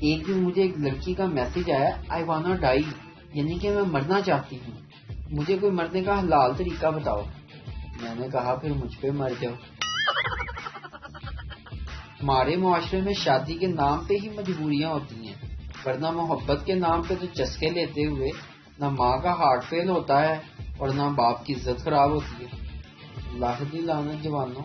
ایک دن مجھے ایک لڑکی کا میسج آیا آئی وانا ڈائی، یعنی کہ میں مرنا چاہتی ہوں، مجھے کوئی مرنے کا حلال طریقہ بتاؤ۔ میں نے کہا پھر مجھ پہ مر جاؤ۔ ہمارے معاشرے میں شادی کے نام پہ ہی مجبوریاں ہوتی ہیں، ورنہ محبت کے نام پہ تو چسکے لیتے ہوئے نہ ماں کا ہارٹ فیل ہوتا ہے اور نہ باپ کی عزت خراب ہوتی ہے۔ اللہ دی لعنت جوانوں۔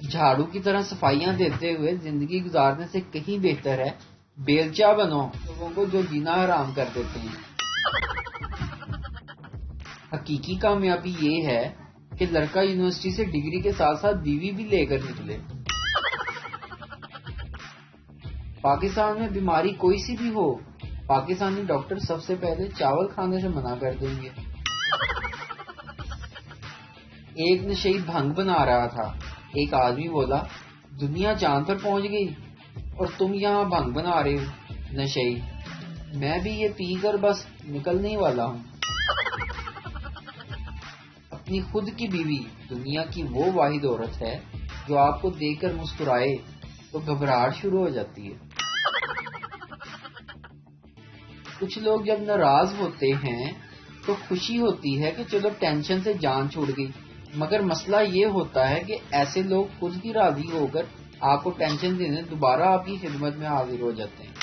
جھاڑو کی طرح صفائیاں دیتے ہوئے زندگی گزارنے سے کہیں بہتر ہے بیلچہ بنو لوگوں کو جو جینا حرام کر دیتے ہیں۔ حقیقی کامیابی یہ ہے کہ لڑکا یونیورسٹی سے ڈگری کے ساتھ ساتھ بیوی بھی لے کر نکلے۔ پاکستان میں بیماری کوئی سی بھی ہو، پاکستانی ڈاکٹر سب سے پہلے چاول کھانے سے منع کر دیں گے۔ ایک نشئی بھنگ بنا رہا تھا، ایک آدمی بولا دنیا چاند پر پہنچ گئی اور تم یہاں بھنگ بنا رہے ہو۔ نشئی: میں بھی یہ پی کر بس نکلنے والا ہوں۔ اپنی خود کی بیوی دنیا کی وہ واحد عورت ہے جو آپ کو دیکھ کر مسکرائے تو گھبراہٹ شروع ہو جاتی ہے۔ کچھ لوگ جب ناراض ہوتے ہیں تو خوشی ہوتی ہے کہ چلو ٹینشن سے جان چھوڑ گئی، مگر مسئلہ یہ ہوتا ہے کہ ایسے لوگ خود ہی راضی ہو کر آپ کو ٹینشن دینے دوبارہ آپ کی خدمت میں حاضر ہو جاتے ہیں۔